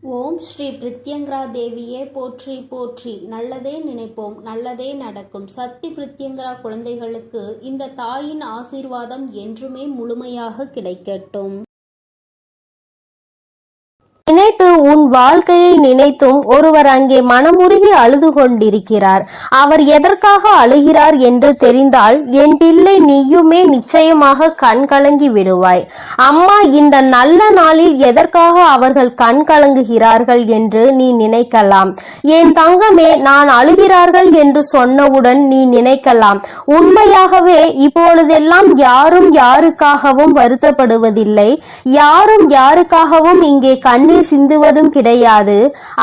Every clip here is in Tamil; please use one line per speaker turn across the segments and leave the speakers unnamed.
ஓம் ஸ்ரீ பிரித்யங்கரா தேவியே போற்றி போற்றி. நல்லதே நினைப்போம், நல்லதே நடக்கும். சக்தி பிரித்யங்கரா குழந்தைகளுக்கு இந்த தாயின் ஆசீர்வாதம் என்றுமே முழுமையாக கிடைக்கட்டும்.
நினைத்து உன் வாழ்க்கையை நினைத்தும் ஒருவர் அங்கே மனமுருகி அழுது கொண்டிருக்கிறார். அவர் எதற்காக அழுகிறார் என்று தெரிந்தால் என் பிள்ளை நீயுமே நிச்சயமாக கண் கலங்கி விடுவாய். அம்மா இந்த நல்ல நாளில் எதற்காக அவர்கள் கண் கலங்குகிறார்கள் என்று நீ நினைக்கலாம். என் தங்கமே, நான் அழுகிறார்கள் என்று சொன்னவுடன் நீ நினைக்கலாம், உண்மையாகவே இப்பொழுதெல்லாம் யாரும் யாருக்காகவும் வருத்தப்படுவதில்லை, யாரும் யாருக்காகவும் இங்கே கண்ணீர் சிந்துவதும் கிடையாது.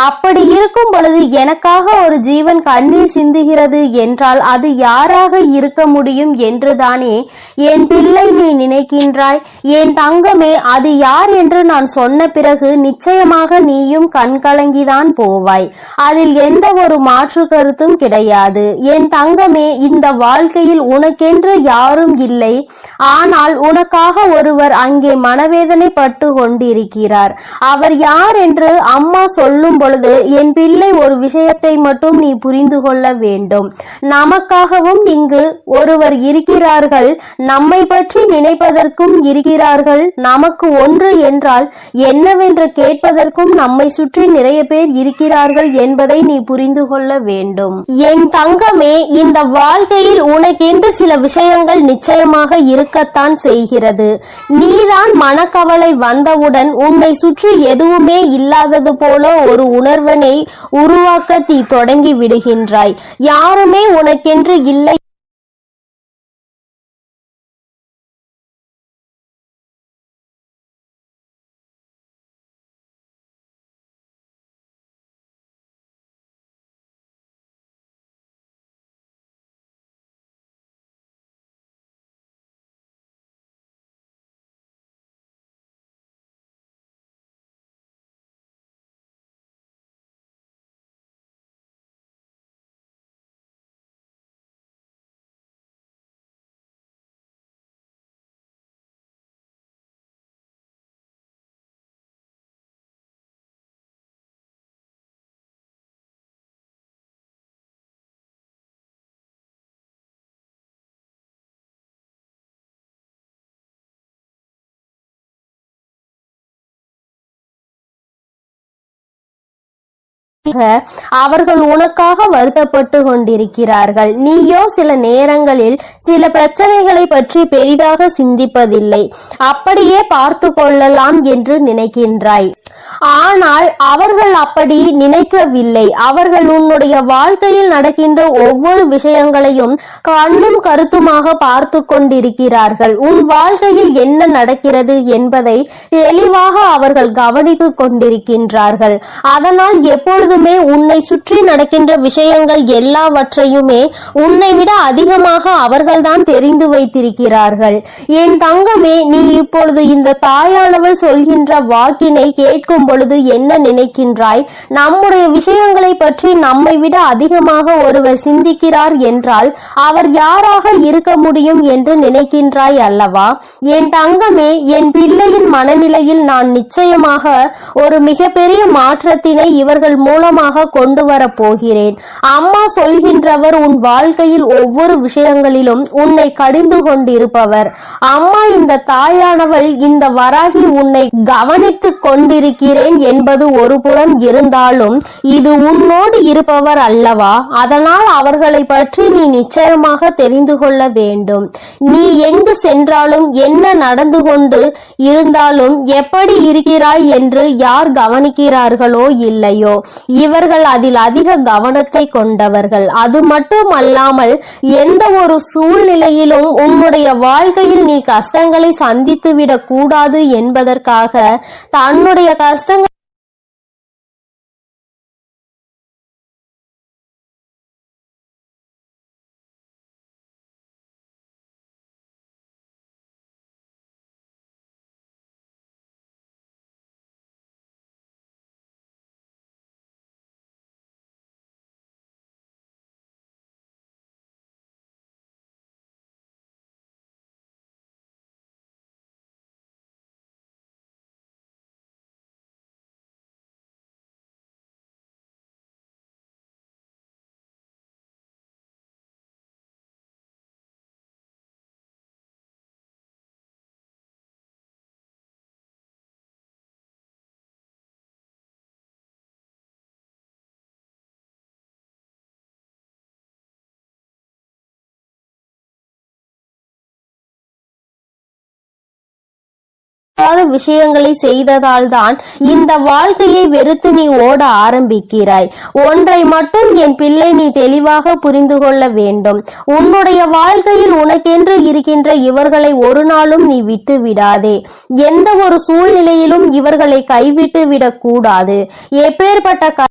அப்படி இருக்கும் பொழுது எனக்காக ஒரு ஜீவன் கண்ணீர் சிந்துகிறது என்றால் அது யாராக இருக்க முடியும் என்றுதானே என் பிள்ளை நீ நினைக்கின்றாய். என் தங்கமே, அது யார் என்று நான் சொன்ன பிறகு நிச்சயமாக நீயும் கண்கலங்கிதான் போவாய். அதில் எந்த ஒரு மாற்று கருத்தும் கிடையாது. என் தங்கமே, இந்த வாழ்க்கையில் உனக்கென்று யாரும் இல்லை. ஆனால் உனக்காக ஒருவர் அங்கே மனவேதனை பட்டு கொண்டிருக்கிறார். அவர் யார் என்று அம்மா சொல்லும் பொழுது என் பிள்ளை ஒரு விஷயத்தை மட்டும் நீ புரிந்து கொள்ள வேண்டும். நமக்காகவும் இங்கு ஒருவர் இருக்கிறார்கள், நம்மை பற்றி நினைப்பதற்கும் இருக்கிறார்கள். நமக்கு ஒன்று என்றால் என்னவென்று கேட்பதற்கும் நம்மை சுற்றி நிறைய பேர் இருக்கிறார்கள் என்பதை நீ புரிந்து கொள்ள வேண்டும். என் தங்கமே, இந்த வாழ்க்கையில் உனக்கென்று சில விஷயங்கள் நிச்சயமாக இருக்கத்தான் செய்கிறது. நீதான் மனக்கவலை வந்தவுடன் உன்னை சுற்றி எதுவுமே இல்லாதது போல ஒரு உணர்வினை உருவாக்க நீ தொடங்கி விடுகின்றாய். யாருமே உனக்கென்று இல்லை அவர்கள் உனக்காக வருத்தப்பட்டு கொண்டிருக்கிறார்கள். நீயோ சில நேரங்களில் சில பிரச்சனைகளை பற்றி பெரிதாக சிந்திப்பதில்லை. அப்படியே பார்த்து கொள்ளலாம் என்று நினைக்கின்றாய். ஆனால் அவர்கள் அப்படி நினைக்கவில்லை. அவர்கள் உன்னுடைய வாழ்க்கையில் நடக்கின்ற ஒவ்வொரு விஷயங்களையும் கண்ணும் கருத்துமாக பார்த்து கொண்டிருக்கிறார்கள். உன் வாழ்க்கையில் என்ன நடக்கிறது என்பதை தெளிவாக அவர்கள் கவனித்துக் கொண்டிருக்கின்றார்கள். அதனால் எப்பொழுதுமே உன்னை சுற்றி நடக்கின்ற விஷயங்கள் எல்லாவற்றையுமே உன்னை விட அதிகமாக அவர்கள்தான் தெரிந்து வைத்திருக்கிறார்கள். என் தங்கமே, நீ இப்பொழுது இந்த தாயானவள் சொல்கின்ற வாக்கினை கேட்கும் பொழுது என்ன நினைக்கின்றாய்? நம்முடைய விஷயங்களை பற்றி நம்மை விட அதிகமாக ஒருவர் சிந்திக்கிறார் என்றால் அவர் யாராக இருக்க முடியும் என்று நினைக்கின்றாய் அல்லவா? என் தங்கமே, என் பிள்ளையின் மனநிலையில் நான் நிச்சயமாக ஒரு மிகப்பெரிய மாற்றத்தினை இவர்கள் மூலமாக கொண்டு வரப் போகிறேன். அம்மா சொல்கின்றவர் உன் வாழ்க்கையில் ஒவ்வொரு விஷயங்களிலும் உன்னை கடிந்து கொண்டிருப்பவர். அம்மா இந்த தாயானவள் இந்த வராகி உன்னை கவனித்துக் கொண்டிருக்கிறேன் என்பது ஒரு புறம் இருந்தாலும் இது உன்னோடு இருப்பவர் அல்லவா? அதனால் அவர்களை பற்றி நீ நிச்சயமாக தெரிந்து கொள்ள வேண்டும். நீ எங்கு சென்றாலும் என்ன நடந்து கொண்டு இருந்தாலும் எப்படி இருக்கிறாய் என்று யார் கவனிக்கிறார்களோ இல்லையோ இவர்கள் அதில் அதிக கவனத்தை கொண்டவர்கள். அது மட்டும் அல்லாமல் எந்த ஒரு சூழ்நிலையிலும் உன்னுடைய வாழ்க்கையில் நீ கஷ்டங்களை சந்தித்து விடக் கூடாது என்பதற்காக தன்னுடைய கஷ்டங்கள் விஷயங்களை செய்ததால் தான் இந்த வாழ்க்கையை வெறுத்து நீ ஓட ஆரம்பிக்கிறாய். ஒன்றை மட்டும் என் பிள்ளை நீ தெளிவாக புரிந்து கொள்ள வேண்டும். உன்னுடைய வாழ்க்கையில் உனக்கென்று இருக்கின்ற இவர்களை ஒரு நாளும் நீ விட்டு விடாதே. எந்த ஒரு சூழ்நிலையிலும் இவர்களை கைவிட்டு விடக்கூடாது. எப்பேற்பட்ட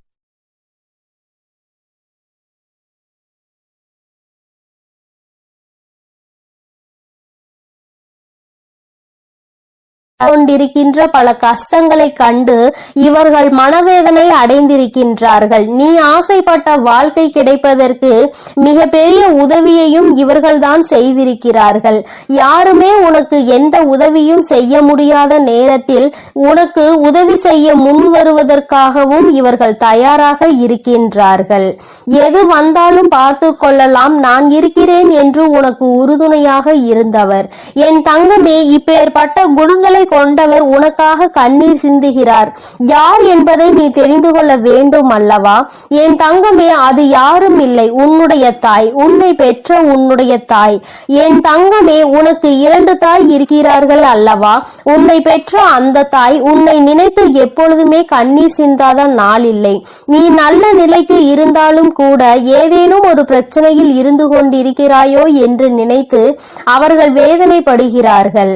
கொண்டிருக்கின்ற பல கஷ்டங்களை கண்டு இவர்கள் மனவேதனை அடைந்திருக்கின்றார்கள். நீ ஆசைப்பட்ட வாழ்க்கை கிடைப்பதற்கு மிக பெரிய உதவியையும் இவர்கள்தான் செய்திருக்கிறார்கள். யாருமே உனக்கு எந்த உதவியும் செய்ய முடியாத நேரத்தில் உனக்கு உதவி செய்ய முன் வருவதற்காகவும் இவர்கள் தயாராக இருக்கின்றார்கள். எது வந்தாலும் பார்த்து கொள்ளலாம், நான் இருக்கிறேன் என்று உனக்கு உறுதுணையாக இருந்தவர் என் தங்கமே இப்பேற்பட்ட குணங்களை கொண்டவர் உனக்காக கண்ணீர் சிந்துகிறார். யார் என்பதை நீ தெரிந்து கொள்ள வேண்டும் அல்லவா என் தங்கமே? அது யாரும் இல்லை, உன்னுடைய தாய், உன்னை பெற்ற உன்னுடைய தாய். என் தங்கமே, உனக்கு 2 தாய் இருக்கிறார்கள் அல்லவா? உன்னை பெற்ற அந்த தாய் உன்னை நினைத்து எப்பொழுதுமே கண்ணீர் சிந்தாத நாள் இல்லை. நீ நல்ல நிலைக்கு இருந்தாலும் கூட ஏதேனும் ஒரு பிரச்சனையில் இருந்து கொண்டிருக்கிறாயோ என்று நினைத்து அவர்கள் வேதனைப்படுகிறார்கள்.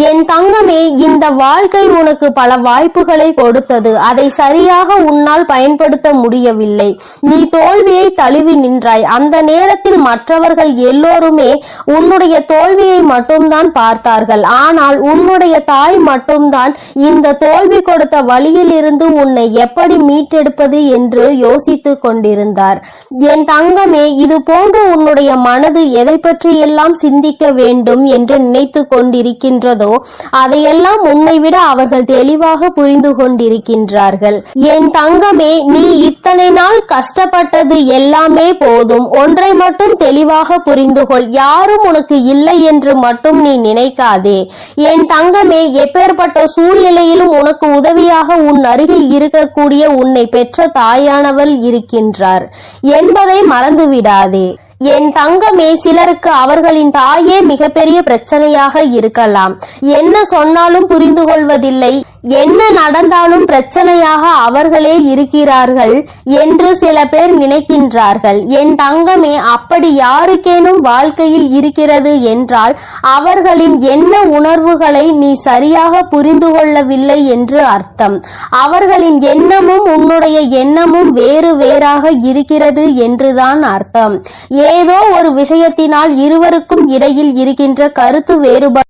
என் தங்கமே, இந்த வாழ்க்கை உனக்கு பல வாய்ப்புகளை கொடுத்தது. அதை சரியாக உன்னால் பயன்படுத்த முடியவில்லை. நீ தோல்வியை தழுவி நின்றாய். அந்த நேரத்தில் மற்றவர்கள் எல்லோருமே உன்னுடைய தோல்வியை மட்டும்தான் பார்த்தார்கள். ஆனால் உன்னுடைய தாய் மட்டும்தான் இந்த தோல்வி கொடுத்த வழியில் இருந்து உன்னை எப்படி மீட்டெடுப்பது என்று யோசித்துக் கொண்டிருந்தார். என் தங்கமே, இது போன்று உன்னுடைய மனது எதை பற்றியெல்லாம் சிந்திக்க வேண்டும் என்று நினைத்து கொண்டிருக்கின்றதோ அதையெல்லாம் உன்னை விட அவர்கள் தெளிவாக புரிந்து கொண்டிருக்கின்றார்கள். என் தங்கமே, நீ இத்தனை நாள் கஷ்டப்பட்டது எல்லாமே போதும். ஒன்றை மட்டும் தெளிவாக புரிந்து கொள். யாரும் உனக்கு இல்லை என்று மட்டும் நீ நினைக்காதே. என் தங்கமே, எப்பேற்பட்ட சூழ்நிலையிலும் உனக்கு உதவியாக உன் அருகில் இருக்கக்கூடிய உன்னை பெற்ற தாயானவள் இருக்கின்றார் என்பதை மறந்துவிடாதே. என் தங்கமே, சிலருக்கு அவர்களின் தாயே மிகப்பெரிய பிரச்சனையாக இருக்கலாம். என்ன சொன்னாலும் புரிந்து கொள்வதில்லை, என்ன நடந்தாலும் பிரச்சனையாக அவர்களே இருக்கிறார்கள் என்று சில பேர் நினைக்கின்றார்கள். என் தங்கமே, அப்படி யாருக்கேனும் வாழ்க்கையில் இருக்கிறது என்றால் அவர்களின் என்ன உணர்வுகளை நீ சரியாக புரிந்து கொள்ளவில்லை என்று அர்த்தம். அவர்களின் எண்ணமும் உன்னுடைய எண்ணமும் வேறு வேறாக இருக்கிறது என்றுதான் அர்த்தம். ஏதோ ஒரு விஷயத்தினால் இருவருக்கும் இடையில் இருக்கின்ற கருத்து வேறுபாடு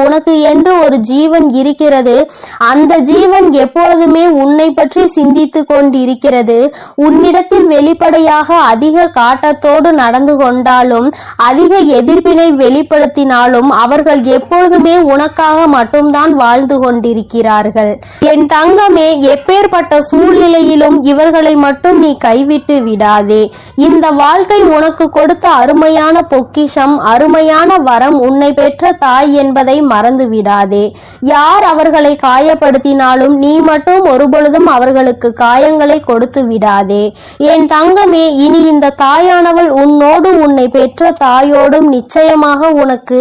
உனக்கு என்று ஒரு ஜீவன் இருக்கிறது. அந்த ஜீவன் எப்பொழுதுமே உன்னை பற்றி சிந்தித்து கொண்டிருக்கிறது. உன்னிடத்தில் வெளிப்படையாக அதிக காட்டத்தோடு நடந்து கொண்டாலும் அதிக எதிர்ப்பினை வெளிப்படுத்தினாலும் அவர்கள் எப்பொழுதுமே உனக்காக மட்டும்தான் வாழ்ந்து கொண்டிருக்கிறார்கள். என் தங்கமே, எப்பேற்பட்ட சூழ்நிலையிலும் இவர்களை மட்டும் நீ கைவிட்டு விடாதே. இந்த வாழ்க்கை உனக்கு கொடுத்த அருமையான பொக்கிஷம், அருமையான வரம், உன்னை பெற்ற தாய் என்பதை மறந்து விடாதே. யார் அவர்களை காயப்படுத்தினாலும் நீ மட்டும் ஒருபொழுதும் அவர்களுக்கு காயங்களை கொடுத்து விடாதே. என் தங்கமே, இனி இந்த தாயானவள் உன்னோடு உன்னை பெற்ற தாயோடும் நிச்சயமாக உனக்கு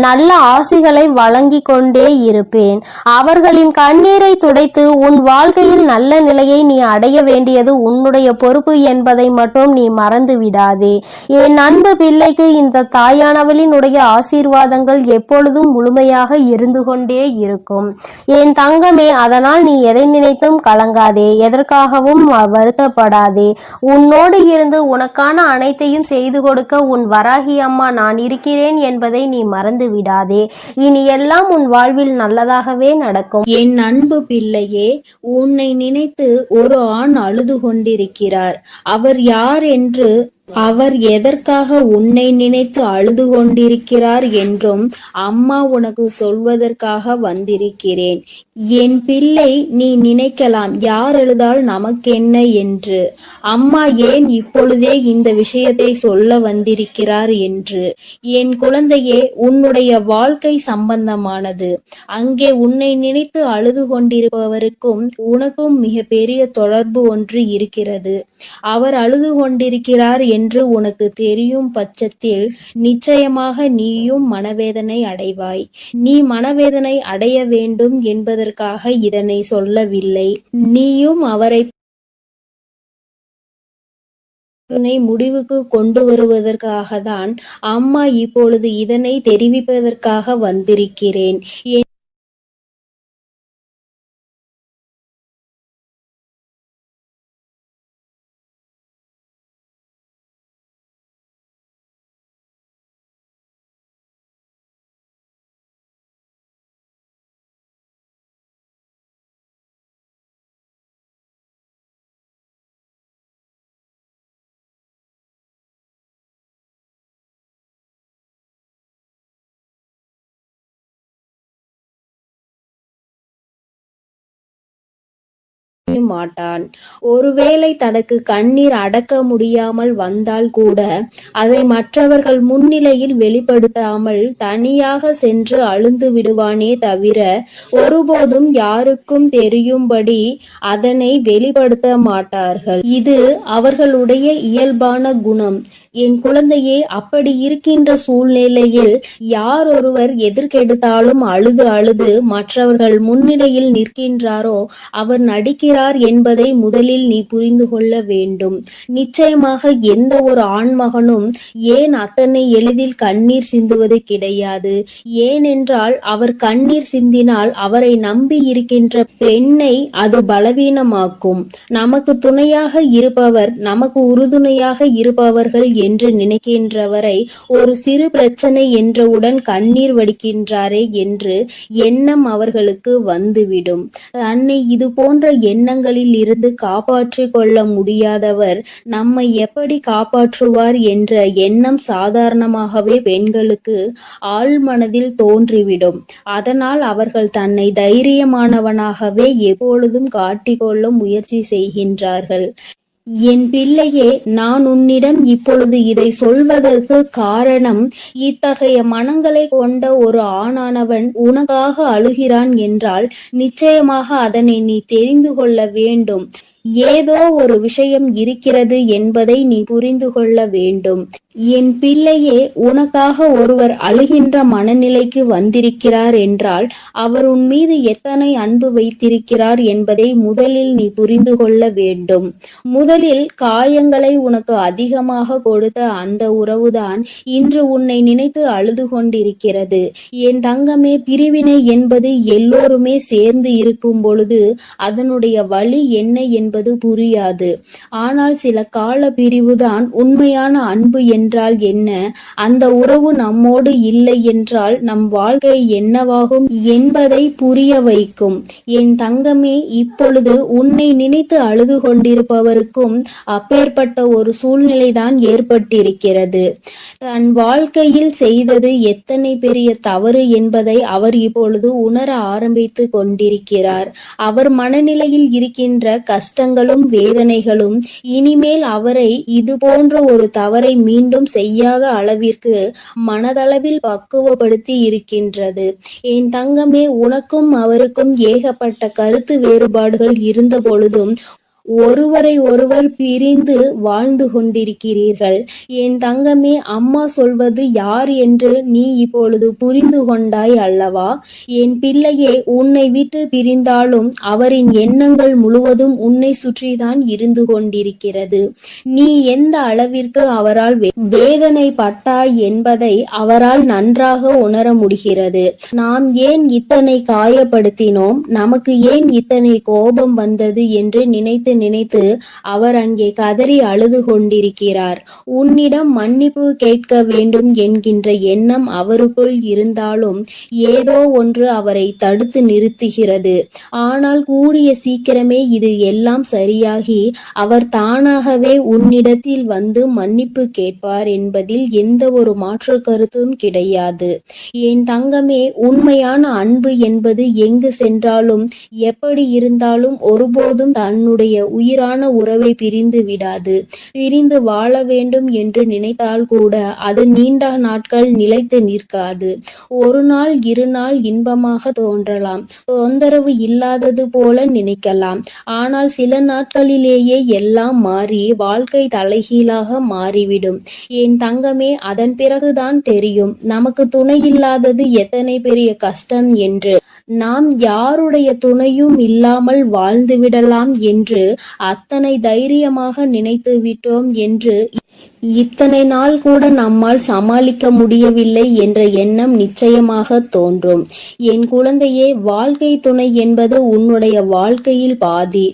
நல்ல ஆசிகளை வழங்கி கொண்டே இருப்பேன். அவர்களின் கண்ணீரை துடைத்து உன் வாழ்க்கையில் நல்ல நிலையை நீ அடைய வேண்டியது உன்னுடைய பொறுப்பு என்பதை மட்டும் நீ மறந்து விடாதே. என் அன்பு பிள்ளைக்கு இந்த தாயானவளினுடைய ஆசீர்வாதங்கள் எப்பொழுதும் முழுமையாக இருந்து கொண்டே இருக்கும். என் தங்கமே, அதனால் நீ எதை நினைத்தும் கலங்காதே, எதற்காகவும் வருத்தப்படாதே. உன்னோடு இருந்து உனக்கான அனைத்தையும் செய்து கொடுக்க உன் வராகி அம்மா நான் இருக்கிறேன் என்பதை நீ மறந்து விடாதே. இனி எல்லாம் உன் வாழ்வில் நல்லதாகவே நடக்கும்.
என் அன்பு பிள்ளையே, உன்னை நினைத்து ஒரு ஆண் அழுது கொண்டிருக்கிறார். அவர் யார் என்று அவர் எதற்காக உன்னை நினைத்து அழுது கொண்டிருக்கிறார் என்றும் அம்மா உனக்கு சொல்வதற்காக வந்திருக்கிறேன். என் பிள்ளை, நீ நினைக்கலாம் யார் எழுதால் நமக்கென்ன என்று. அம்மா ஏன் இப்பொழுதே இந்த விஷயத்தை சொல்ல வந்திருக்கிறார் என்று. என் குழந்தையே, உன்னுடைய வாழ்க்கை சம்பந்தமானது. அங்கே உன்னை நினைத்து அழுது கொண்டிருப்பவருக்கும் உனக்கும் மிக பெரிய தொடர்பு ஒன்று இருக்கிறது. அவர் அழுது கொண்டிருக்கிறார் என்று உனக்கு தெரியும் பட்சத்தில் நிச்சயமாக நீயும் மனவேதனை அடைவாய். நீ மனவேதனை அடைய வேண்டும் என்பதற்காக இதனை சொல்லவில்லை. நீயும் அவரை முடிவுக்கு கொண்டு வருவதற்காக தான் அம்மா இப்பொழுது இதனை தெரிவிப்பதற்காக வந்திருக்கிறேன். மாட்டான். ஒருவேளை தனக்கு கண்ணீர் அடக்க முடியாமல் வந்தால் கூட அதை மற்றவர்கள் முன்னிலையில் வெளிப்படுத்தாமல் தனியாக சென்று அழுந்து விடுவானே தவிர ஒருபோதும் யாருக்கும் தெரியும்படி அதனை வெளிப்படுத்த மாட்டார்கள். இது அவர்களுடைய இயல்பான குணம். என் குழந்தையே, அப்படி இருக்கின்ற சூழ்நிலையில் யார் ஒருவர் எதற்கெடுத்தாலும் அழுது அழுது மற்றவர்கள் முன்னிலையில் நிற்கின்றாரோ அவர் நடிக்கிறார் என்பதை முதலில் நீ புரிந்து கொள்ள வேண்டும். நிச்சயமாக எந்த ஒரு ஆண்மகனும் ஏன் அத்தனை எளிதில் கண்ணீர் சிந்துவது கிடையாது. ஏனென்றால் அவர் கண்ணீர் சிந்தினால் அவரை நம்பி இருக்கின்ற பெண்ணை அது பலவீனமாக்கும். நமக்கு துணையாக இருப்பவர், நமக்கு உறுதுணையாக இருப்பவர்கள் என்று நினைக்கின்றவரை ஒரு சிறு பிரச்சனை என்றவுடன் கண்ணீர் வடிக்கின்றாரே என்று எண்ணம் அவர்களுக்கு வந்துவிடும். தன்னை இது போன்ற எண்ணங்களில் இருந்து காப்பாற்றிக் கொள்ள முடியாதவர் நம்மை எப்படி காப்பாற்றுவார் என்ற எண்ணம் சாதாரணமாகவே பெண்களுக்கு ஆழ்மனதில் தோன்றிவிடும். அதனால் அவர்கள் தன்னை தைரியமானவனாகவே எப்பொழுதும் காட்டிக்கொள்ள முயற்சி செய்கின்றார்கள். என் பிள்ளையே, நான் உன்னிடம் இப்பொழுது இதை சொல்வதற்கு காரணம், இத்தகைய மனங்களை கொண்ட ஒரு ஆணானவன் உனக்காக அழுகிறான் என்றால் நிச்சயமாக அதனை நீ தெரிந்து கொள்ள வேண்டும். ஏதோ ஒரு விஷயம் இருக்கிறது என்பதை நீ புரிந்து கொள்ள வேண்டும். என் பிள்ளையே, உனக்காக ஒருவர் அழுகின்ற மனநிலைக்கு வந்திருக்கிறார் என்றால் அவர் உன் மீது எத்தனை அன்பு வைத்திருக்கிறார் என்பதை முதலில் நீ புரிந்து கொள்ள வேண்டும். முதலில் காயங்களை உனக்கு அதிகமாக கொடுத்த அந்த உறவுதான் இன்று உன்னை நினைத்து அழுது கொண்டிருக்கிறது. என் தங்கமே, பிரிவினை என்பது எல்லோருமே சேர்ந்து இருக்கும் பொழுது அதனுடைய வலி என்ன என்பது புரியாது. ஆனால் சில கால பிரிவுதான் உண்மையான அன்பு என்றால் என்ன, அந்த உறவு நம்மோடு இல்லை என்றால் நம் வாழ்க்கை என்னவாகும் என்பதை புரிய வைக்கும். என் தங்கமே, இப்பொழுது உன்னை நினைத்து அழுது கொண்டிருப்பவருக்கும் அப்பேற்பட்ட ஒரு சூழ்நிலைதான் ஏற்பட்டிருக்கிறது. தன் வாழ்க்கையில் செய்தது எத்தனை பெரிய தவறு என்பதை அவர் இப்பொழுது உணர ஆரம்பித்து கொண்டிருக்கிறார். அவர் மனநிலையில் இருக்கின்ற கஷ்டங்களும் வேதனைகளும் இனிமேல் அவரை இது போன்ற ஒரு தவறை மீண்டும் செய்யாத அளவிற்கு மனதளவில் பக்குவப்படுத்தி இருக்கின்றது. என் தங்கமே, உனக்கும் அவருக்கும் ஏகப்பட்ட கருத்து வேறுபாடுகள் இருந்த பொழுதும் ஒருவரை ஒருவர் பிரிந்து வாழ்ந்து கொண்டிருக்கிறீர்கள். என் தங்கமே, அம்மா சொல்வது யார் என்று நீ இப்பொழுது புரிந்து கொண்டாய் அல்லவா? என் பிள்ளையே, உன்னை விட்டு பிரிந்தாலும் அவரின் எண்ணங்கள் முழுவதும் உன்னை சுற்றிதான் இருந்து கொண்டிருக்கிறது. நீ எந்த அளவிற்கு அவரால் வேதனை பட்டாய் என்பதை அவரால் நன்றாக உணர முடிகிறது. நாம் ஏன் இத்தனை காயப்படுத்தினோம், நமக்கு ஏன் இத்தனை கோபம் வந்தது என்று நினைத்து
நினைத்து அவர் அங்கே கதறி அழுது கொண்டிருக்கிறார். உன்னிடம் மன்னிப்பு கேட்க வேண்டும் என்கின்ற எண்ணம் அவருக்குள் இருந்தாலும் ஏதோ ஒன்று அவரை தடுத்து நிறுத்துகிறது. ஆனால் கூடிய சீக்கிரமே இது எல்லாம் சரியாகி அவர் தானாகவே உன்னிடத்தில் வந்து மன்னிப்பு கேட்பார் என்பதில் எந்த ஒரு மாற்று கருத்தும் கிடையாது. என் தங்கமே, உண்மையான அன்பு என்பது எங்கு சென்றாலும் எப்படி இருந்தாலும் ஒருபோதும் தன்னுடைய உயிரான உறவை பிரிந்து விடாது. பிரிந்து வாழ வேண்டும் என்று நினைத்தால் கூட அது நீண்ட நாட்கள் நிலைத்து நிற்காது. ஒரு நாள் இரு நாள் இன்பமாக தோன்றலாம், தொந்தரவு இல்லாதது போல நினைக்கலாம். ஆனால் சில நாட்களிலேயே எல்லாம் மாறி வாழ்க்கை தலைகீழாக மாறிவிடும். என் தங்கமே, அதன் பிறகுதான் தெரியும் நமக்கு துணை இல்லாதது எத்தனை பெரிய கஷ்டம் என்று. நாம் யாருடைய துணையும் இல்லாமல் வாழ்ந்துவிடலாம் என்று அத்தனை தைரியமாக நினைத்து விட்டோம் என்று இத்தனை நாள் கூட நம்மால் சமாளிக்க முடியவில்லை என்ற எண்ணம் நிச்சயமாக தோன்றும். என் குழந்தையே, வாழ்க்கை துணை என்பது உன்னுடைய வாழ்க்கையில் பாதி.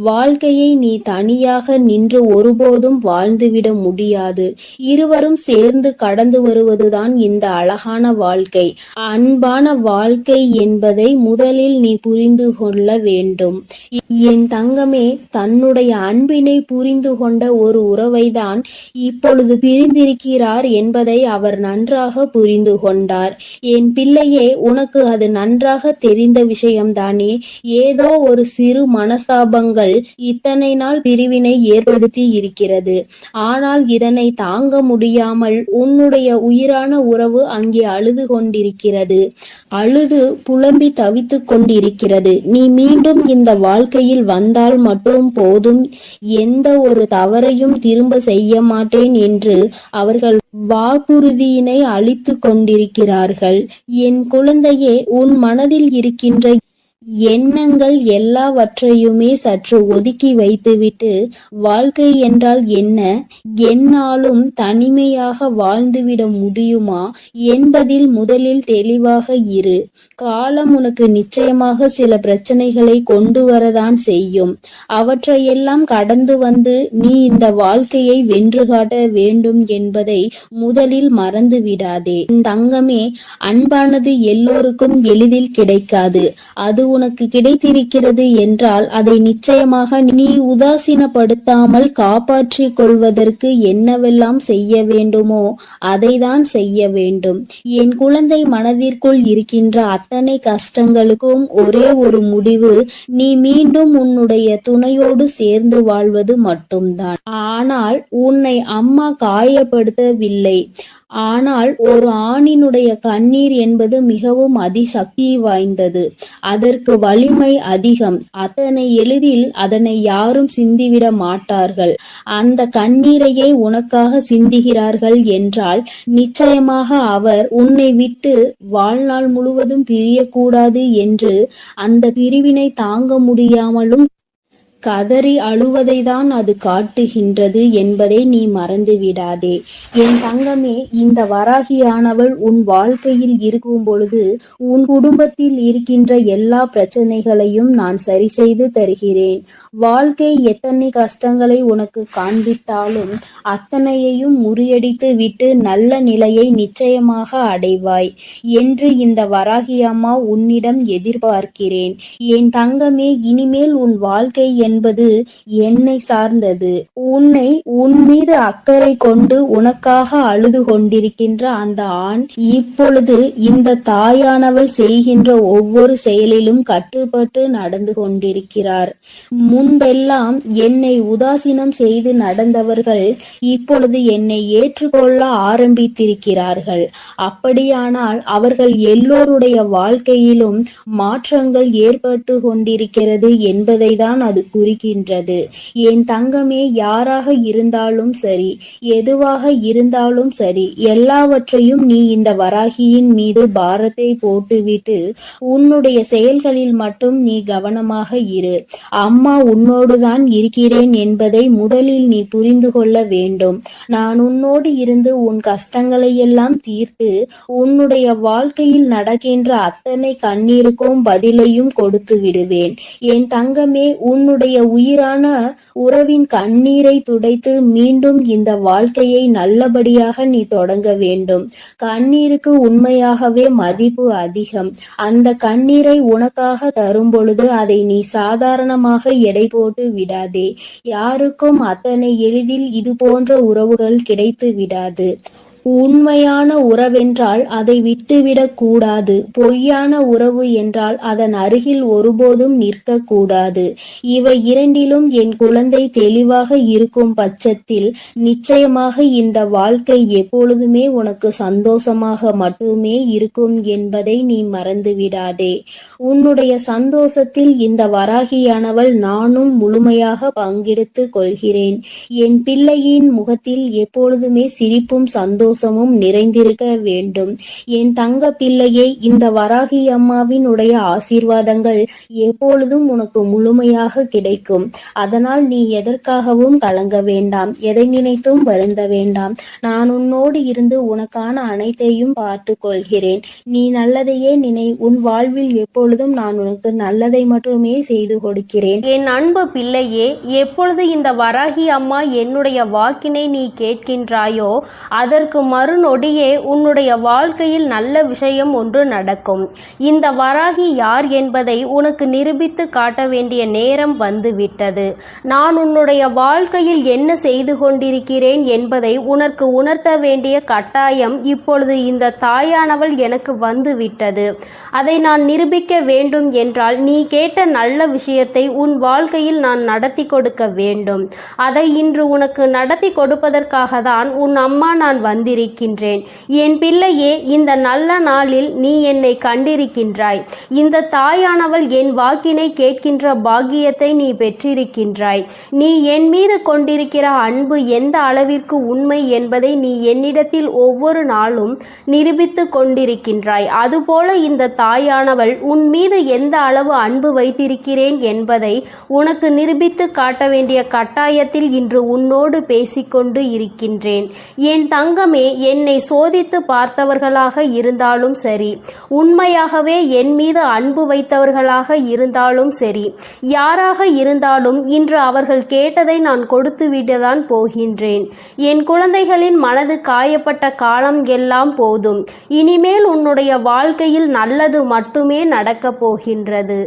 வாழ்க்கையை நீ தனியாக நின்று ஒருபோதும் வாழ்ந்துவிட முடியாது. இருவரும் சேர்ந்து கடந்து வருவதுதான் இந்த அழகான வாழ்க்கை. அன்பான வாழ்க்கை என்பதை முதலில் நீ புரிந்து கொள்ள வேண்டும். என் தங்கமே, தன்னுடைய அன்பினை புரிந்து கொண்ட ஒரு உறவைதான் இப்பொழுது பிரிந்திருக்கிறார் என்பதை அவர் நன்றாக புரிந்து கொண்டார். என் பிள்ளையே, உனக்கு அது நன்றாக தெரிந்த விஷயம்தானே. ஏதோ ஒரு சிறு மனஸ்தாபங்கள் இத்தனை நாள் பிரிவினை ஏற்படுத்தி இருக்கிறது. ஆனால் இதனை தாங்க முடியாமல் உன்னுடைய உயிரான உறவு அங்கே அழுது கொண்டிருக்கிறது. அழுது புலம்பி தவித்து கொண்டிருக்கிறது. நீ மீண்டும் இந்த வாழ்க்கையில் வந்தால் மட்டும் போதும், எந்த ஒரு தவறையும் திரும்ப செய்ய மாட்டேன் என்று அவர்கள் வாக்குறுதியினை அளித்து கொண்டிருக்கிறார்கள். என் குழந்தையே, உன் மனதில் இருக்கின்ற எண்ணங்கள் எல்லாவற்றையுமே சற்று ஒதுக்கி வைத்துவிட்டு, வாழ்க்கை என்றால் என்ன, என்னாலும் தனிமையாக வாழ்ந்துவிட முடியுமா என்பதில் முதலில் தெளிவாக இரு. காலம் உனக்கு நிச்சயமாக சில பிரச்சனைகளை கொண்டு வரதான் செய்யும். அவற்றையெல்லாம் கடந்து வந்து நீ இந்த வாழ்க்கையை வென்று காட்ட வேண்டும் என்பதை முதலில் மறந்து விடாதே. தங்கமே, அன்பானது எல்லோருக்கும் எளிதில் கிடைக்காது. அது உனக்கு கிடைத்திருக்கிறது என்றால் அதை நிச்சயமாக நீ உதாசீனப்படுத்தாமல் காப்பாற்றிக் கொள்வதற்கு என்னவெல்லாம் செய்ய வேண்டுமோ அதைதான் செய்ய வேண்டும். என் குழந்தை, மனதிற்குள் இருக்கின்ற அத்தனை கஷ்டங்களுக்கும் ஒரே ஒரு முடிவு, நீ மீண்டும் உன்னுடைய துணையோடு சேர்ந்து வாழ்வது மட்டும்தான். ஆனால் உன்னை அம்மா காயப்படுத்தவில்லை. ஆனால் ஒரு ஆணினுடைய கண்ணீர் என்பது மிகவும் அதிசக்தி வாய்ந்தது. அதற்கு வலிமை அதிகம். அத்தனை எளிதில் அதனை யாரும் சிந்திவிட மாட்டார்கள். அந்த கண்ணீரையே உனக்காக சிந்துகிறார்கள் என்றால் நிச்சயமாக அவர் உன்னை விட்டு வாழ்நாள் முழுவதும் பிரியக்கூடாது என்று அந்த பிரிவினை தாங்க முடியாமலும் கதறி அழுவதை தான் அது காட்டுகின்றது என்பதை நீ மறந்து விடாதே. என் தங்கமே, இந்த வராகியானவள் உன் வாழ்க்கையில் இருக்கும் பொழுது உன் குடும்பத்தில் இருக்கின்ற எல்லா பிரச்சனைகளையும் நான் சரி செய்து தருகிறேன். வாழ்க்கை எத்தனை கஷ்டங்களை உனக்கு காண்பித்தாலும் அத்தனையையும் முறியடித்து விட்டு நல்ல நிலையை நிச்சயமாக அடைவாய் என்று இந்த வராகி அம்மா உன்னிடம் எதிர்பார்க்கிறேன். என் தங்கமே, இனிமேல் உன் வாழ்க்கை என்பது என்னை சார்ந்தது. உன் மீது அக்கறை கொண்டு உனக்காக அழுது கொண்டிருக்கின்ற அந்த ஆண் இப்பொழுது இந்த தாயானவள் செய்கின்ற ஒவ்வொரு செயலிலும் கட்டுப்பட்டு நடந்து கொண்டிருக்கிறார். முன்பெல்லாம் என்னை உதாசீனம் செய்து நடந்தவர்கள் இப்பொழுது என்னை ஏற்றுக்கொள்ள ஆரம்பித்திருக்கிறார்கள். அப்படியானால் அவர்கள் எல்லோருடைய வாழ்க்கையிலும் மாற்றங்கள் ஏற்பட்டு கொண்டிருக்கிறது என்பதை தான் அது குறிக்கின்றது. என் தங்கமே, யாராக இருந்தாலும் சரி, எதுவாக இருந்தாலும் சரி, எல்லாவற்றையும் நீ இந்த வராகியின் மீது பாரத்தை போட்டுவிட்டு உன்னுடைய செயல்களில் மட்டும் நீ கவனமாக இரு. அம்மா உன்னோடுதான் இருக்கிறேன் என்பதை முதலில் நீ புரிந்து கொள்ள வேண்டும். நான் உன்னோடு இருந்து உன் கஷ்டங்களை எல்லாம் தீர்த்து உன்னுடைய வாழ்க்கையில் நடக்கின்ற அத்தனை கண்ணீருக்கும் பதிலையும் கொடுத்து விடுவேன். என் தங்கமே, உன்னுடைய
உன்னுடைய உயிரான உறவின் கண்ணீரை துடைத்து மீண்டும் இந்த வாழ்க்கையை நல்லபடியாக நீ தொடங்க வேண்டும். கண்ணீருக்கு உண்மையாகவே மதிப்பு அதிகம். அந்த கண்ணீரை உனக்காக தரும் பொழுது அதை நீ சாதாரணமாக எடை போட்டு விடாதே. யாருக்கும் அத்தனை எளிதில் இது போன்ற உறவுகள் கிடைத்து விடாது. உண்மையான உறவென்றால் அதை விட்டுவிடக் கூடாது. பொய்யான உறவு என்றால் அதன் அருகில் ஒருபோதும் நிற்க கூடாது. இவை இரண்டிலும் என் குழந்தை தெளிவாக இருக்கும் பட்சத்தில் நிச்சயமாக இந்த வாழ்க்கை எப்பொழுதுமே உனக்கு சந்தோஷமாக மட்டுமே இருக்கும் என்பதை நீ மறந்துவிடாதே. உன்னுடைய சந்தோஷத்தில் இந்த வராகியானவள் நானும் முழுமையாக பங்கெடுத்து கொள்கிறேன். என் பிள்ளையின் முகத்தில் எப்பொழுதுமே சிரிப்பும் சந்தோஷமும் நிறைந்திருக்க வேண்டும். என் தங்க பிள்ளையே, இந்த வராகி அம்மாவினுடைய ஆசீர்வாதங்கள் எப்பொழுதும் உனக்கு முழுமையாக கிடைக்கும். அதனால் நீ எதற்காகவும் கலங்க வேண்டாம், எதை நினைத்தும் வருந்த வேண்டாம். நான் உன்னோடு இருந்து உனக்கான அனைத்தையும் பார்த்து கொள்கிறேன். நீ நல்லதையே நினை. உன் வாழ்வில் எப்பொழுதும் நான் உனக்கு நல்லதை மட்டுமே செய்து கொடுக்கிறேன்.
என் அன்பு பிள்ளையே, எப்பொழுது இந்த வராகி அம்மா என்னுடைய வாக்கினை நீ கேட்கின்றாயோ அதற்கு மறுநொடியே உன்னுடைய வாழ்க்கையில் நல்ல விஷயம் ஒன்று நடக்கும். இந்த வராகி யார் என்பதை உனக்கு நிரூபித்து காட்ட வேண்டிய நேரம் வந்துவிட்டது. நான் உன்னுடைய வாழ்க்கையில் என்ன செய்து கொண்டிருக்கிறேன் என்பதை உனக்கு உணர்த்த வேண்டிய கட்டாயம் இப்பொழுது இந்த தாயானவள் எனக்கு வந்துவிட்டது. அதை நான் நிரூபிக்க வேண்டும் என்றால் நீ கேட்ட நல்ல விஷயத்தை உன் வாழ்க்கையில் நான் நடத்தி கொடுக்க வேண்டும். அதை இன்று உனக்கு நடத்தி கொடுப்பதற்காக தான் உன் அம்மா நான் வந்திருக்கின்றேன். என் பிள்ளையே, இந்த நல்ல நாளில் நீ என்னை கண்டிருக்கின்றாய். இந்த தாயானவள் என் வாக்கினை கேட்கின்ற பாக்கியத்தை நீ பெற்றிருக்கின்றாய். நீ என் மீது கொண்டிருக்கிற அன்பு எந்த அளவிற்கு உண்மை என்பதை நீ என்னிடத்தில் ஒவ்வொரு நாளும் நிரூபித்து கொண்டிருக்கின்றாய். அதுபோல இந்த தாயானவள் உன் மீது எந்த அளவு அன்பு வைத்திருக்கிறேன் என்பதை உனக்கு நிரூபித்து காட்ட வேண்டிய கட்டாயத்தில் இன்று உன்னோடு பேசிக்கொண்டு இருக்கின்றேன். என் தங்கமே, என்னை சோதித்து பார்த்தவர்களாக இருந்தாலும் சரி, உண்மையாகவே என் மீது அன்பு வைத்தவர்களாக இருந்தாலும் சரி, யாராக இருந்தாலும் இன்று அவர்கள் கேட்டதை நான் கொடுத்துவிடத்தான் போகின்றேன். என் குழந்தைகளின் மனது காயப்பட்ட காலம் எல்லாம் போதும். இனிமேல் உன்னுடைய வாழ்க்கையில் நல்லது மட்டுமே நடக்கப் போகின்றது.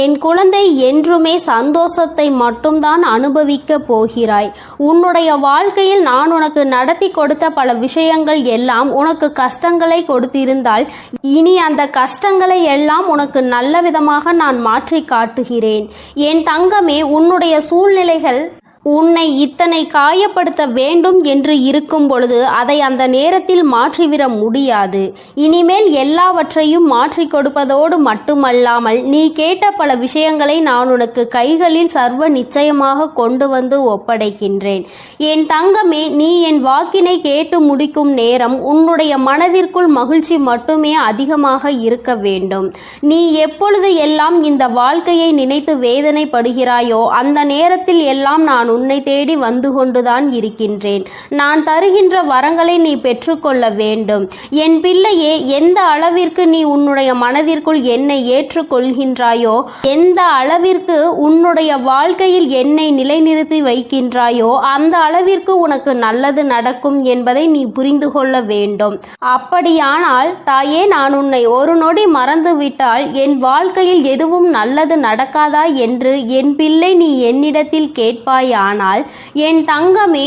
என் குழந்தை, என்றுமே சந்தோஷத்தை மட்டும்தான் அனுபவிக்க போகிறாய். உன்னுடைய வாழ்க்கையில் நான் உனக்கு நடத்தி கொடுத்த பல விஷயங்கள் எல்லாம் உனக்கு கஷ்டங்களை கொடுத்திருந்தால் இனி அந்த கஷ்டங்களை எல்லாம் உனக்கு நல்ல விதமாக நான் மாற்றி காட்டுகிறேன். என் தங்கமே, உன்னுடைய சூழ்நிலைகள் உன்னை இத்தனை காயப்படுத்த வேண்டும் என்று இருக்கும் பொழுது அதை அந்த நேரத்தில் மாற்றிவிட முடியாது. இனிமேல் எல்லாவற்றையும் மாற்றி கொடுப்பதோடு மட்டுமல்லாமல் நீ கேட்ட பல விஷயங்களை நான் உனக்கு கைகளில் சர்வ நிச்சயமாக கொண்டு வந்து ஒப்படைக்கின்றேன். என் தங்கமே, நீ என் வாக்கினை கேட்டு முடிக்கும் நேரம் உன்னுடைய மனதிற்குள் மகிழ்ச்சி மட்டுமே அதிகமாக இருக்க வேண்டும். நீ எப்பொழுது எல்லாம் இந்த வாழ்க்கையை நினைத்து வேதனைப்படுகிறாயோ அந்த நேரத்தில் எல்லாம் நான் உன்னை தேடி வந்து கொண்டுதான் இருக்கின்றேன். நான் தருகின்ற வரங்களை நீ பெற்றுக்கொள்ள வேண்டும். என் பிள்ளையே, எந்த அளவிற்கு நீ உன்னுடைய மனதிற்குள் என்னை ஏற்றுக்கொள்கின்றாயோ, எந்த அளவிற்கு உன்னுடைய வாழ்க்கையில் என்னை நிலைநிறுத்தி வைக்கின்றாயோ அந்த அளவிற்கு உனக்கு நல்லது நடக்கும் என்பதை நீ புரிந்து கொள்ள வேண்டும். அப்படியானால் தாயே, நான் உன்னை ஒரு நொடி மறந்துவிட்டால் என் வாழ்க்கையில் எதுவும் நல்லது நடக்காதா என்று என் பிள்ளை நீ என்னிடத்தில் கேட்பாய். ஆனால் என் தங்கமே,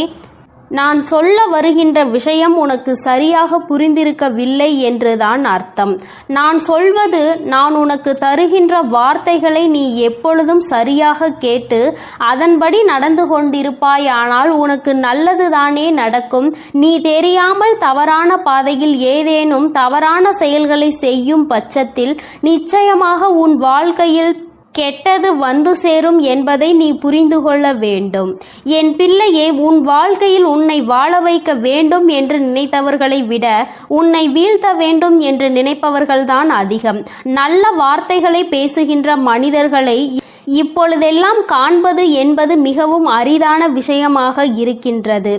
நான் சொல்ல வருகின்ற விஷயம் உனக்கு சரியாக புரிந்திருக்கவில்லை என்றுதான் அர்த்தம். நான் சொல்வது, நான் உனக்கு தருகின்ற வார்த்தைகளை நீ எப்பொழுதும் சரியாக கேட்டு அதன்படி நடந்து கொண்டிருப்பாயானால் உனக்கு நல்லதுதானே நடக்கும். நீ தெரியாமல் தவறான பாதையில் ஏதேனும் தவறான செயல்களை செய்யும் பட்சத்தில் நிச்சயமாக உன் வாழ்க்கையில் கெட்டது வந்து சேரும் என்பதை நீ புரிந்து கொள்ள வேண்டும். என் பிள்ளையே, உன் வாழ்க்கையில் உன்னை வாழ வைக்க வேண்டும் என்று நினைத்தவர்களை விட உன்னை வீழ்த்த வேண்டும் என்று நினைப்பவர்கள்தான் அதிகம். நல்ல வார்த்தைகளை பேசுகின்ற மனிதர்களை
இப்பொழுதெல்லாம் காண்பது என்பது மிகவும் அரிதான விஷயமாக இருக்கின்றது.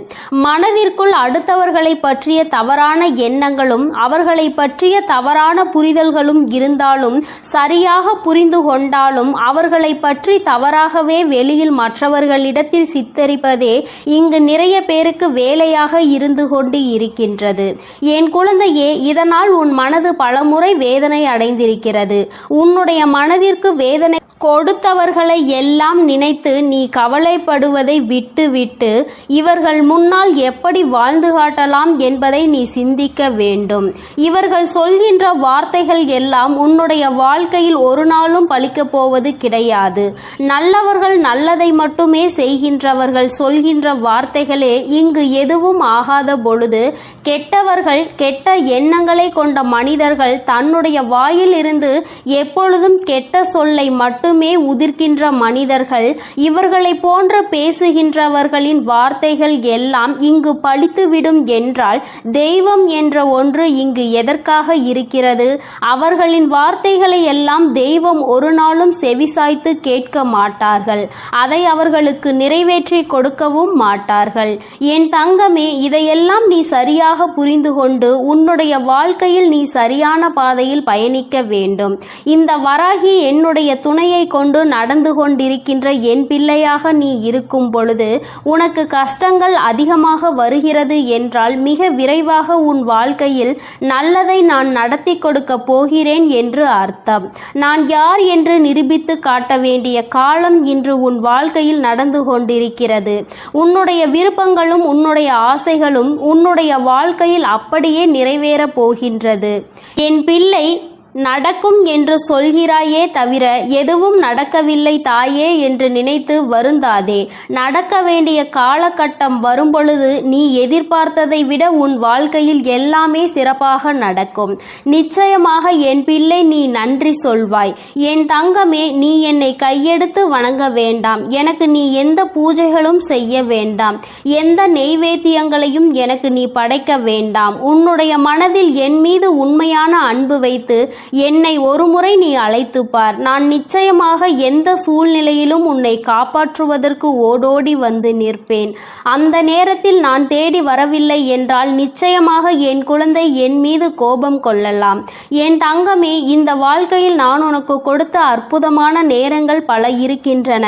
மனதிற்குள் அடுத்தவர்களை பற்றிய தவறான எண்ணங்களும் அவர்களை பற்றிய தவறான புரிதல்களும் இருந்தாலும், சரியாக புரிந்து கொண்டாலும் அவர்களை பற்றி தவறாகவே வெளியில் மற்றவர்களிடத்தில் சித்தரிப்பதே இங்கு நிறைய பேருக்கு வேலையாக இருந்து கொண்டு இருக்கின்றது. என் குழந்தையே, இதனால் உன் மனது பலமுறை வேதனை அடைந்திருக்கிறது. உன்னுடைய மனதிற்கு வேதனை கொடுத்தவர்களை எல்லாம் நினைத்து நீ கவலைப்படுவதை விட்டுவிட்டு இவர்கள் முன்னால் எப்படி வாழ்ந்து காட்டலாம் என்பதை நீ சிந்திக்க வேண்டும். இவர்கள் சொல்கின்ற வார்த்தைகள் எல்லாம் உன்னுடைய வாழ்க்கையில் ஒரு நாளும் பலிக்கப் போவது கிடையாது. நல்லவர்கள் நல்லதை மட்டுமே செய்கின்றவர்கள் சொல்கின்ற வார்த்தைகளே இங்கு எதுவும் ஆகாத பொழுது, கெட்டவர்கள் கெட்ட எண்ணங்களை கொண்ட மனிதர்கள் தன்னுடைய வாயில் இருந்து எப்பொழுதும் கெட்ட சொல்லை மட்டுமே உதிர்க்கின்ற மனிதர்கள், இவர்களை போன்ற பேசுகின்றவர்களின் வார்த்தைகள் எல்லாம் இங்கு பலித்துவிடும் என்றால் தெய்வம் என்ற ஒன்று இங்கு எதற்காக இருக்கிறது? அவர்களின் வார்த்தைகளை எல்லாம் தெய்வம் ஒரு நாளும் செவிசாய்த்து கேட்க மாட்டார்கள். அதை அவர்களுக்கு நிறைவேற்றி கொடுக்கவும் மாட்டார்கள். என் தங்கமே, இதையெல்லாம் நீ சரியாக புரிந்து கொண்டு உன்னுடைய வாழ்க்கையில் நீ சரியான பாதையில் பயணிக்க வேண்டும். இந்த வராகி என்னுடைய துணையை கொண்டு நடந்து கொண்டிருக்கின்ற என் பிள்ளையாக நீ இருக்கும் பொழுது உனக்கு கஷ்டங்கள் அதிகமாக வருகிறது என்றால் மிக விரைவாக உன் வாழ்க்கையில் நல்லதை நான் நடத்தி கொடுக்க போகிறேன் என்று அர்த்தம். நான் யார் என்று நிரூபித்து காட்ட வேண்டிய காலம் இன்று உன் வாழ்க்கையில் நடந்து கொண்டிருக்கிறது. உன்னுடைய விருப்பங்களும் உன்னுடைய ஆசைகளும் உன்னுடைய வாழ்க்கையில் அப்படியே நிறைவேறப் போகின்றது. என் பிள்ளை, நடக்கும் என்று சொல்கிறாயே தவிர எதுவும் நடக்கவில்லை தாயே என்று நினைத்து வருந்தாதே. நடக்க வேண்டிய காலகட்டம் வரும்பொழுது நீ எதிர்பார்த்ததை விட உன் வாழ்க்கையில் எல்லாமே சிறப்பாக நடக்கும். நிச்சயமாக என் பிள்ளை, நீ நன்றி சொல்வாய். என் தங்கமே, நீ என்னை கையெடுத்து வணங்க வேண்டாம். எனக்கு நீ எந்த பூஜைகளும் செய்ய வேண்டாம். எந்த நெய்வேத்தியங்களையும் எனக்கு நீ படைக்க வேண்டாம். உன்னுடைய மனதில் என் மீது உண்மையான அன்பு வைத்து என்னை ஒருமுறை நீ அழைத்து பார். நான் நிச்சயமாக எந்த சூழ்நிலையிலும் உன்னை காப்பாற்றுவதற்கு ஓடோடி வந்து நிற்பேன். அந்த நேரத்தில் நான் தேடி வரவில்லை என்றால் நிச்சயமாக என் குழந்தை என் மீது கோபம் கொள்ளலாம். என் தங்கமே, இந்த வாழ்க்கையில் நான் உனக்கு கொடுத்த அற்புதமான நேரங்கள் பல இருக்கின்றன.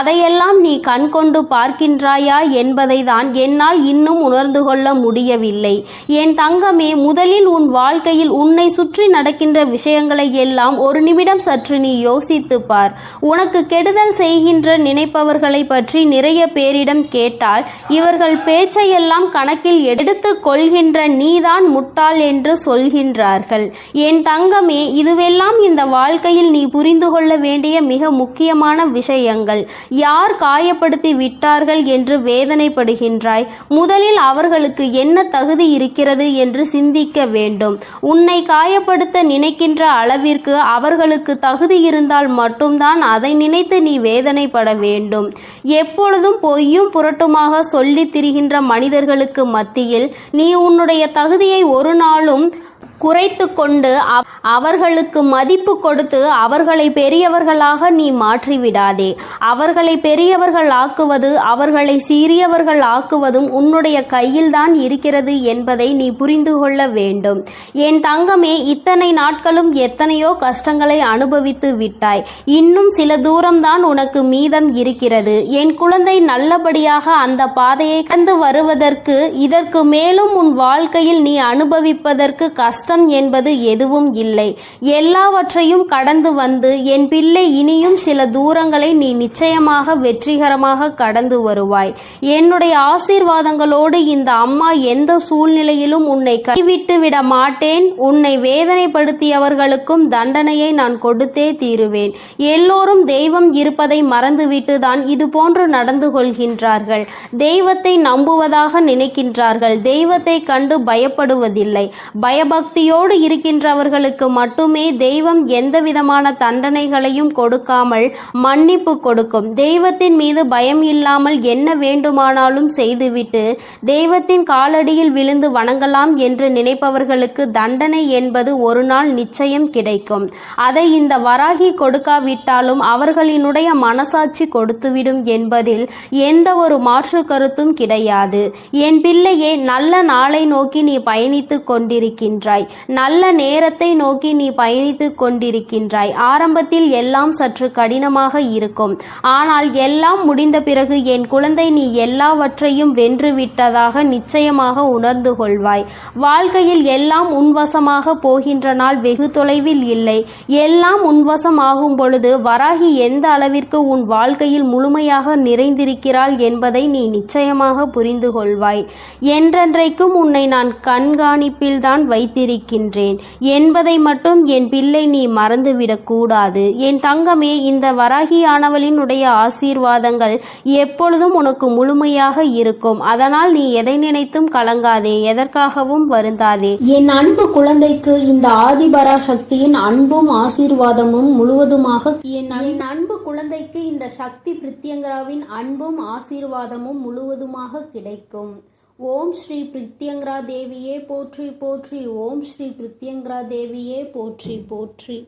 அதையெல்லாம் நீ கண் கொண்டு பார்க்கின்றாயா என்பதை தான் என்னால் இன்னும் உணர்ந்து கொள்ள முடியவில்லை. என் தங்கமே, முதலில் உன் வாழ்க்கையில் உன்னை சுற்றி நடக்கின்ற விஷயங்களை எல்லாம் ஒரு நிமிடம் சற்று நீ யோசித்து பார். உனக்கு கெடுதல் செய்கின்ற நினைப்பவர்களை பற்றி நிறைய பேரிடம் கேட்டால் இவர்கள் பேச்சையெல்லாம் கணக்கில் எடுத்து கொள்கின்ற நீதான் முட்டாள் என்று சொல்கின்றார்கள். என் தங்கமே, இதுவெல்லாம் இந்த வாழ்க்கையில் நீ புரிந்து கொள்ள வேண்டிய மிக முக்கியமான விஷயங்கள். யார் காயப்படுத்தி விட்டார்கள் என்று வேதனைப்படுகின்றாய்? முதலில் அவர்களுக்கு என்ன தகுதி இருக்கிறது என்று சிந்திக்க வேண்டும். உன்னை காயப்படுத்த நினைக்கின்ற அளவிற்கு அவர்களுக்கு தகுதி இருந்தால் மட்டும்தான் அதை நினைத்து நீ வேதனைப்பட வேண்டும். எப்பொழுதும் பொய்யும் புரட்டுமாக சொல்லித் திரிகின்ற மனிதர்களுக்கு மத்தியில் நீ உன்னுடைய தகுதியை ஒரு நாளும் குறைத்து கொண்டு அவர்களுக்கு மதிப்பு கொடுத்து அவர்களை பெரியவர்களாக நீ மாற்றிவிடாதே. அவர்களை பெரியவர்கள் ஆக்குவது, அவர்களை சிறியவர்கள் ஆக்குவதும் உன்னுடைய கையில்தான் இருக்கிறது என்பதை நீ புரிந்து கொள்ள வேண்டும். என் தங்கமே, இத்தனை நாட்களும் எத்தனையோ கஷ்டங்களை அனுபவித்து விட்டாய். இன்னும் சில தூரம்தான் உனக்கு மீதம் இருக்கிறது. என் குழந்தை, நல்லபடியாக அந்த பாதையை கடந்து வருவதற்கு இதற்கு மேலும் உன் வாழ்க்கையில் நீ அனுபவிப்பதற்கு கஷ்டம் என்பது எதுவும் இல்லை. எல்லாவற்றையும் கடந்து வந்து என் பிள்ளை, இனியும் சில தூரங்களை நீ நிச்சயமாக வெற்றிகரமாக கடந்து வருவாய். என்னுடைய ஆசீர்வாதங்களோடு இந்த அம்மா எந்த சூழ்நிலையிலும் உன்னை கைவிட்டு விட மாட்டேன். உன்னை வேதனைப்படுத்தியவர்களுக்கும் தண்டனையை நான் கொடுத்தே தீருவேன். எல்லோரும் தெய்வம் இருப்பதை மறந்துவிட்டு தான் இது போன்று நடந்து கொள்கின்றார்கள். தெய்வத்தை நம்புவதாக நினைக்கின்றார்கள். தெய்வத்தை கண்டு பயப்படுவதில்லை. பயபக்தி பயபக்தியோடு இருக்கின்றவர்களுக்கு மட்டுமே தெய்வம் எந்தவிதமான தண்டனைகளையும் கொடுக்காமல் மன்னிப்பு கொடுக்கும். தெய்வத்தின் மீது பயம் இல்லாமல் என்ன வேண்டுமானாலும் செய்துவிட்டு தெய்வத்தின் காலடியில் விழுந்து வணங்கலாம் என்று நினைப்பவர்களுக்கு தண்டனை என்பது ஒரு நாள் நிச்சயம் கிடைக்கும். அதை இந்த வராகி கொடுக்காவிட்டாலும் அவர்களினுடைய மனசாட்சி கொடுத்துவிடும் என்பதில் எந்த ஒரு மாற்று கருத்தும் கிடையாது. என் பிள்ளையே, நல்ல நாளை நோக்கி நீ பயணித்துக் கொண்டிருக்கின்றாய். நல்ல நேரத்தை நோக்கி நீ பயணித்துக் கொண்டிருக்கின்றாய். ஆரம்பத்தில் எல்லாம் சற்று கடினமாக இருக்கும். ஆனால் எல்லாம் முடிந்த பிறகு என் குழந்தை, நீ எல்லாவற்றையும் வென்று விட்டதாக நிச்சயமாக உணர்ந்து கொள்வாய். வாழ்க்கையில் எல்லாம் உன்வசமாக போகின்ற நாள் வெகு தொலைவில் இல்லை. எல்லாம் உன்வசமாகும் பொழுது வராகி எந்த அளவிற்கு உன் வாழ்க்கையில் முழுமையாக நிறைந்திருக்கிறாள் என்பதை நீ நிச்சயமாக புரிந்து கொள்வாய். என்றென்றைக்கும் உன்னை நான் கண்காணிப்பில் தான் வைத்திருக்கின்றேன் என்பதை மட்டும் என் பிள்ளை நீ மறந்துவிடக் கூடாது. என் தங்கமே, இந்த வராகியானவளினுடைய ஆசீர்வாதங்கள் எப்பொழுதும் உனக்கு முழுமையாக இருக்கும். அதனால் நீ எதை நினைத்தும் கலங்காதே, எதற்காகவும் வருந்தாதே.
என் அன்பு குழந்தைக்கு இந்த ஆதிபராசக்தியின் அன்பும் ஆசீர்வாதமும் முழுவதுமாக
என் அன்பு குழந்தைக்கு இந்த சக்தி பிரித்யங்கராவின் அன்பும் ஆசீர்வாதமும் முழுவதுமாக கிடைக்கும். ஓம் ஸ்ரீ பிரித்யங்கரா தேவியே போற்றி போற்றி. ஓம் ஸ்ரீ பிரித்யங்கரா தேவியே போற்றி போற்றி.